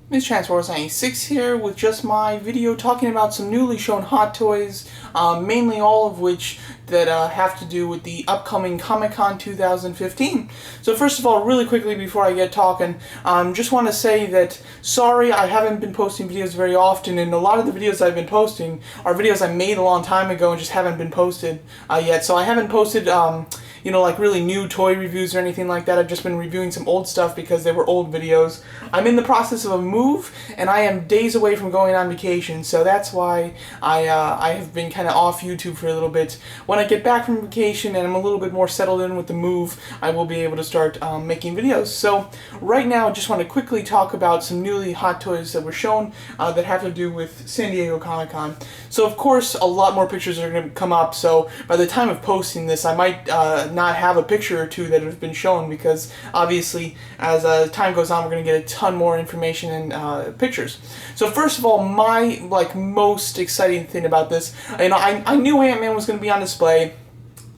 Ms. Transformers 96 here with just my video talking about some newly shown Hot Toys, mainly all of which that have to do with the upcoming Comic-Con 2015. So first of all, really quickly before I get talking, just want to say that sorry I haven't been posting videos very often, and a lot of the videos I've been posting are videos I made a long time ago and just haven't been posted yet. So I haven't posted you know, like really new toy reviews or anything like that. I've just been reviewing some old stuff because they were old videos. I'm in the process of a move, and I am days away from going on vacation, so that's why I have been kind of off YouTube for a little bit. When I get back from vacation and I'm a little bit more settled in with the move, I will be able to start making videos. So right now, I just want to quickly talk about some newly Hot Toys that were shown that have to do with San Diego Comic-Con. So of course, a lot more pictures are going to come up, so by the time of posting this, I might not have a picture or two that have been shown, because obviously as time goes on we're going to get a ton more information and pictures. So first of all, my most exciting thing about this, you know, I knew Ant-Man was going to be on display.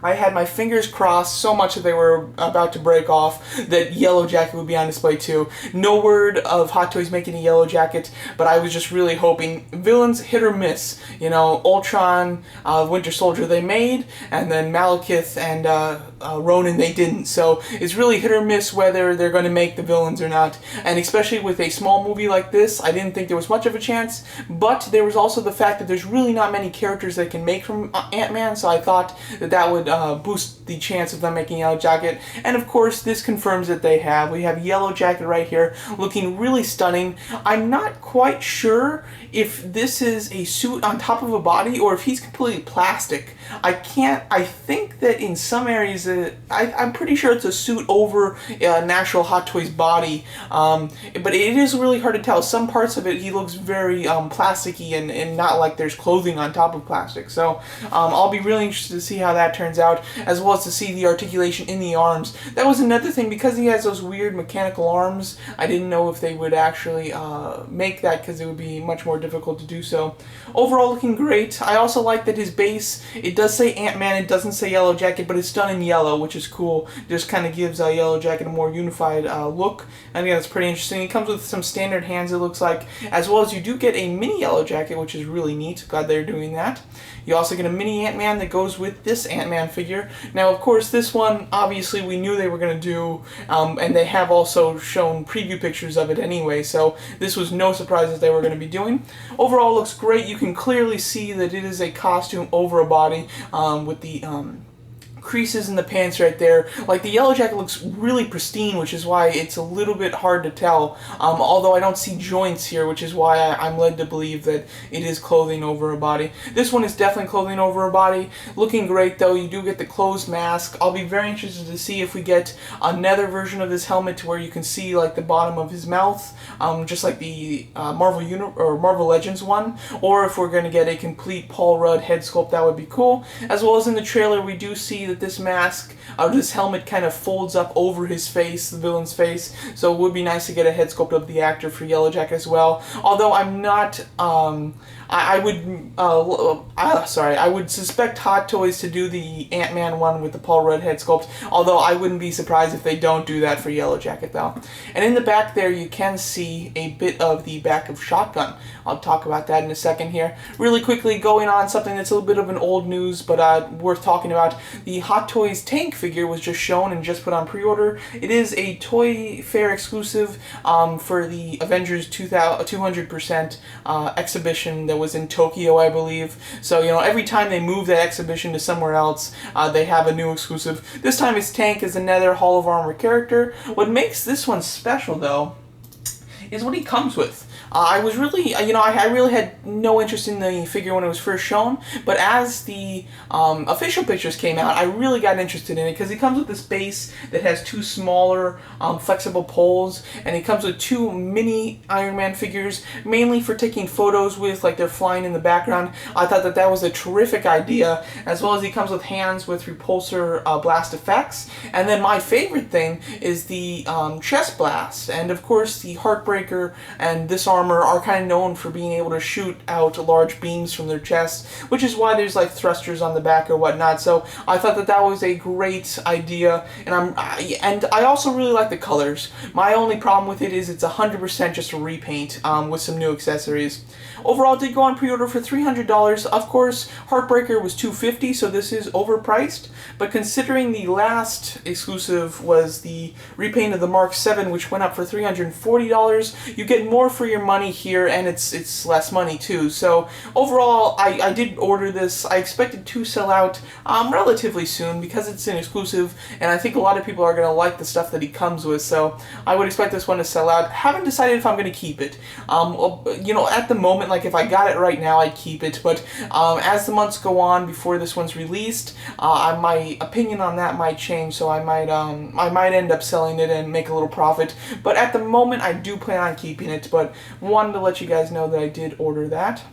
I had my fingers crossed so much that they were about to break off that Yellowjacket would be on display too. No word of Hot Toys making a Yellowjacket, but I was just really hoping. Villains hit or miss. You know, Ultron, Winter Soldier they made, and then Malekith and Ronan they didn't. So it's really hit or miss whether they're going to make the villains or not. And especially with a small movie like this, I didn't think there was much of a chance, but there was also the fact that there's really not many characters they can make from Ant-Man, so I thought that that would boost the chance of them making Yellowjacket. And of course, this confirms that they have. We have Yellowjacket right here, looking really stunning. I'm not quite sure if this is a suit on top of a body or if he's completely plastic. I think that in some areas, I'm pretty sure it's a suit over an actual Hot Toys body, but it is really hard to tell. Some parts of it, he looks very plasticky and not like there's clothing on top of plastic. So I'll be really interested to see how that turns out, as well as to see the articulation in the arms. That was another thing, because he has those weird mechanical arms. I didn't know if they would actually make that, because it would be much more difficult to do so. Overall, looking great. I also like that his base, it does say Ant-Man, it doesn't say Yellowjacket, but it's done in yellow, which is cool. Just kind of gives Yellowjacket a more unified look. And again, it's pretty interesting. It comes with some standard hands, it looks like, as well as you do get a mini Yellowjacket, which is really neat. Glad they're doing that. You also get a mini Ant-Man that goes with this Ant-Man figure. Now, of course, this one, obviously, we knew they were going to do, and they have also shown preview pictures of it anyway, so this was no surprise that they were going to be doing. Overall, looks great. You can clearly see that it is a costume over a body with the creases in the pants right there. Like, the Yellowjacket looks really pristine, which is why it's a little bit hard to tell, although I don't see joints here, which is why I'm led to believe that it is clothing over a body. This one is definitely clothing over a body. Looking great, though. You do get the closed mask. I'll be very interested to see if we get another version of this helmet to where you can see like the bottom of his mouth, just like the Marvel Legends one, or if we're going to get a complete Paul Rudd head sculpt. That would be cool. As well as in the trailer, we do see that this mask, this helmet kind of folds up over his face, the villain's face, so it would be nice to get a head sculpt of the actor for Yellowjacket as well. Although I'm not, I would suspect Hot Toys to do the Ant-Man one with the Paul Rudd head sculpt, although I wouldn't be surprised if they don't do that for Yellowjacket though. And in the back there, you can see a bit of the back of Shotgun. I'll talk about that in a second here. Really quickly, going on something that's a little bit of an old news, but worth talking about. The Hot Toys tank figure was just shown and just put on pre-order. It is a Toy Fair exclusive for the Avengers 200% exhibition that was in Tokyo, I believe. So, you know, every time they move that exhibition to somewhere else, they have a new exclusive. This time it's Tank as another Hall of Armor character. What makes this one special, though, is what he comes with. I was really, you know, I really had no interest in the figure when it was first shown, but as the official pictures came out, I really got interested in it, because it comes with this base that has two smaller flexible poles, and it comes with two mini Iron Man figures, mainly for taking photos with, like they're flying in the background. I thought that that was a terrific idea, as well as he comes with hands with repulsor blast effects, and then my favorite thing is the chest blast, and of course the Heartbreaker and Disarm armor are kind of known for being able to shoot out large beams from their chests, which is why there's like thrusters on the back or whatnot. So I thought that that was a great idea, and I also really like the colors. My only problem with it is it's 100% just a repaint with some new accessories. Overall, it did go on pre-order for $300. Of course, Heartbreaker was $250, so this is overpriced. But considering the last exclusive was the repaint of the Mark 7, which went up for $340, you get more for your money here, and it's less money too. So overall, I did order this. I expected to sell out relatively soon because it's an exclusive, and I think a lot of people are going to like the stuff that he comes with. So I would expect this one to sell out. Haven't decided if I'm going to keep it. You know, at the moment, like if I got it right now, I'd keep it. But as the months go on before this one's released, my opinion on that might change. So I might end up selling it and make a little profit. But at the moment, I do plan on keeping it. But wanted to let you guys know that I did order that.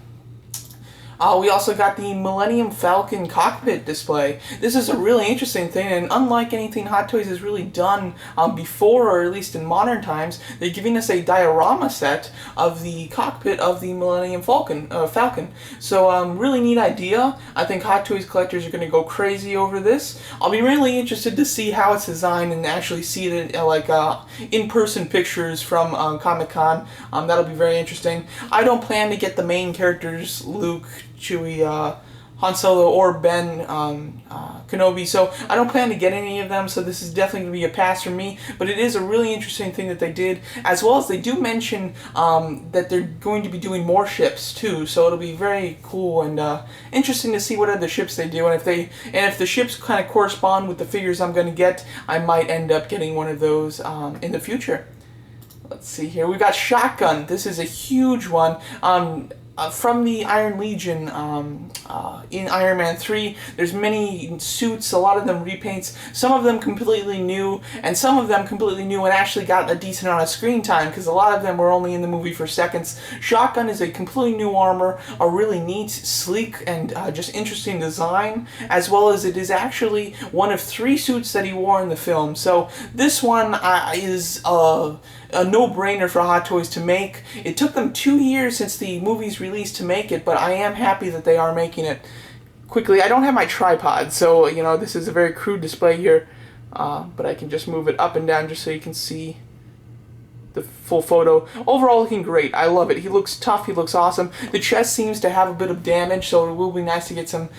We also got the Millennium Falcon cockpit display. This is a really interesting thing, and unlike anything Hot Toys has really done before, or at least in modern times, they're giving us a diorama set of the cockpit of the Millennium Falcon. So really neat idea. I think Hot Toys collectors are going to go crazy over this. I'll be really interested to see how it's designed and actually see it in, in-person pictures from Comic-Con. That'll be very interesting. I don't plan to get the main characters, Luke, Chewie, Han Solo, or Ben Kenobi, so I don't plan to get any of them, so this is definitely going to be a pass for me. But it is a really interesting thing that they did, as well as they do mention that they're going to be doing more ships too, so it'll be very cool and interesting to see what other ships they do, and if the ships kind of correspond with the figures I'm going to get, I might end up getting one of those in the future. Let's see here. We've got Shotgun. This is a huge one. From the Iron Legion in Iron Man 3, there's many suits, a lot of them repaints, some of them completely new, and some of them completely new and actually got a decent amount of screen time, because a lot of them were only in the movie for seconds. Shotgun is a completely new armor, a really neat, sleek, and just interesting design, as well as it is actually one of 3 suits that he wore in the film. So this one is a no-brainer for Hot Toys to make. It took them 2 years since the movie's release to make it, but I am happy that they are making it quickly. I don't have my tripod, so you know, this is a very crude display here, but I can just move it up and down just so you can see the full photo. Overall, looking great. I love it. He looks tough. He looks awesome. The chest seems to have a bit of damage, so it will be nice to get some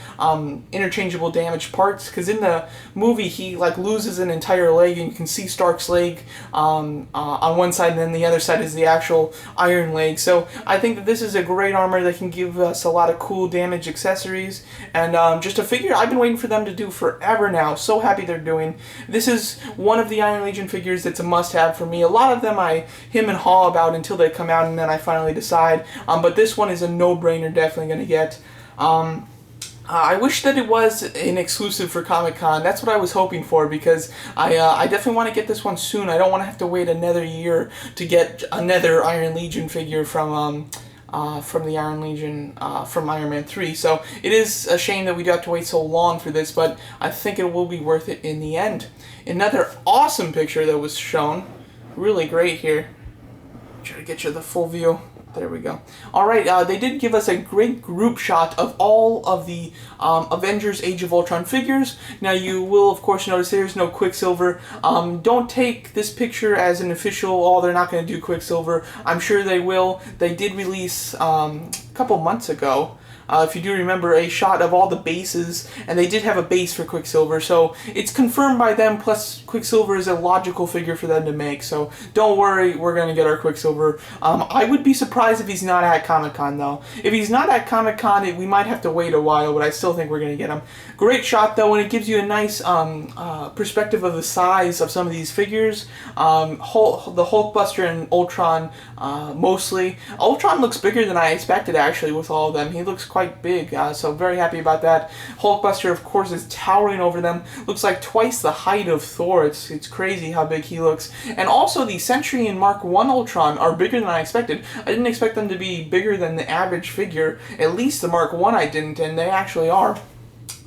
interchangeable damaged parts, because in the movie he like loses an entire leg, and you can see Stark's leg on one side, and then the other side is the actual iron leg. So I think that this is a great armor that can give us a lot of cool damage accessories, and just a figure I've been waiting for them to do forever now. So happy they're doing. This is one of the Iron Legion figures that's a must-have for me. A lot of them I him and haw about until they come out, and then I finally decide. But this one is a no-brainer, definitely going to get. I wish that it was an exclusive for Comic-Con. That's what I was hoping for, because I definitely want to get this one soon. I don't want to have to wait another year to get another Iron Legion figure from the Iron Legion from Iron Man 3. So it is a shame that we do have to wait so long for this, but I think it will be worth it in the end. Another awesome picture that was shown. Really great here. Try to get you the full view. There we go. Alright, they did give us a great group shot of all of the Avengers Age of Ultron figures. Now you will of course notice there's no Quicksilver. Don't take this picture as an official, they're not going to do Quicksilver. I'm sure they will. They did release a couple months ago, if you do remember, a shot of all the bases, and they did have a base for Quicksilver, so it's confirmed by them, plus Quicksilver is a logical figure for them to make, so don't worry, we're going to get our Quicksilver. I would be surprised if he's not at Comic-Con, though. If he's not at Comic-Con, we might have to wait a while, but I still think we're going to get him. Great shot, though, and it gives you a nice perspective of the size of some of these figures. The Hulkbuster and Ultron, mostly. Ultron looks bigger than I expected, actually, with all of them. He looks quite big, so very happy about that. Hulkbuster, of course, is towering over them. Looks like twice the height of Thor. It's crazy how big he looks. And also, the Sentry and Mark 1 Ultron are bigger than I expected. I didn't expect them to be bigger than the average figure. At least the Mark 1 I didn't, and they actually are.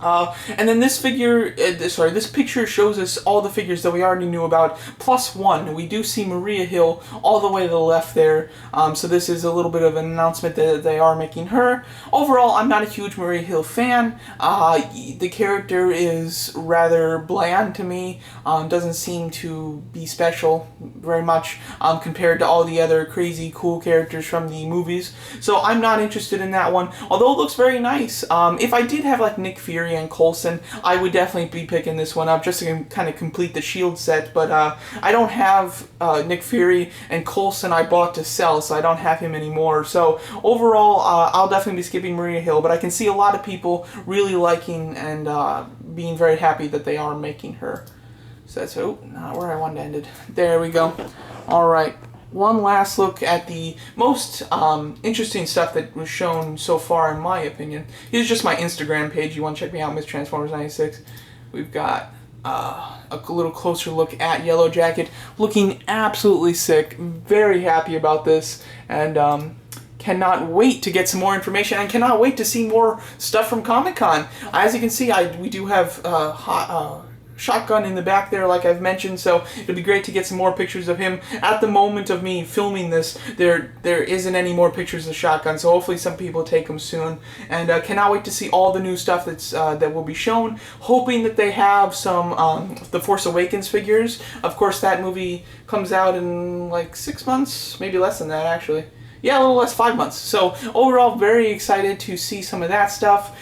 And then this figure, this picture shows us all the figures that we already knew about, plus one. We do see Maria Hill all the way to the left there, so this is a little bit of an announcement that they are making her. Overall, I'm not a huge Maria Hill fan. The character is rather bland to me, doesn't seem to be special very much compared to all the other crazy cool characters from the movies, so I'm not interested in that one, although it looks very nice. If I did have like Nick Fury and Coulson, I would definitely be picking this one up just to kind of complete the Shield set, but I don't have Nick Fury, and Coulson I bought to sell, so I don't have him anymore. So overall, I'll definitely be skipping Maria Hill, but I can see a lot of people really liking and being very happy that they are making her. So that's, oh, not where I wanted to end it. There we go. Alright. One last look at the most interesting stuff that was shown so far, in my opinion. Here's just my Instagram page. You want to check me out, Miss Transformers96. We've got a little closer look at Yellowjacket, looking absolutely sick. Very happy about this, and cannot wait to get some more information, and cannot wait to see more stuff from Comic-Con. As you can see, we do have Shotgun in the back there, like I've mentioned, so it'll be great to get some more pictures of him. At the moment of me filming this, there isn't any more pictures of Shotgun, so hopefully some people take them soon, and cannot wait to see all the new stuff that will be shown. Hoping that they have some The Force Awakens figures. Of course, that movie comes out in like 6 months, maybe less than that actually. Yeah, a little less, 5 months. So overall, very excited to see some of that stuff.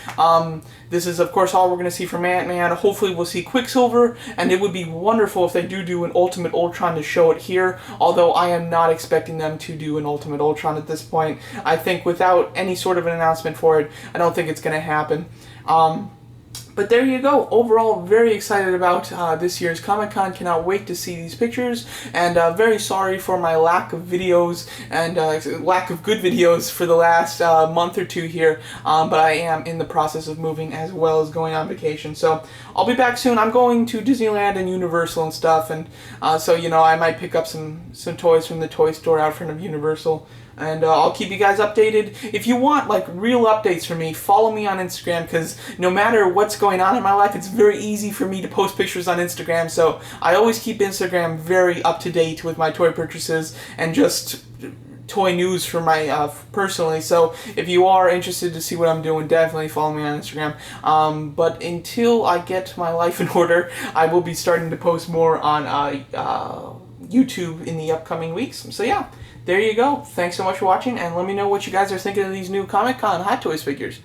This is, of course, all we're going to see from Antman. Hopefully we'll see Quicksilver, and it would be wonderful if they do an Ultimate Ultron to show it here, although I am not expecting them to do an Ultimate Ultron at this point. I think without any sort of an announcement for it, I don't think it's going to happen. But there you go. Overall, very excited about this year's Comic-Con. Cannot wait to see these pictures. And very sorry for my lack of videos and lack of good videos for the last month or two here. But I am in the process of moving as well as going on vacation. So I'll be back soon. I'm going to Disneyland and Universal and stuff. And so, you know, I might pick up some toys from the toy store out front of Universal. And I'll keep you guys updated. If you want, like, real updates from me, follow me on Instagram, because no matter what's going on in my life, it's very easy for me to post pictures on Instagram, so I always keep Instagram very up-to-date with my toy purchases and just toy news for my personally. So if you are interested to see what I'm doing, definitely follow me on Instagram. But until I get my life in order, I will be starting to post more on YouTube in the upcoming weeks. So yeah, there you go. Thanks so much for watching, and let me know what you guys are thinking of these new Comic-Con Hot Toys figures.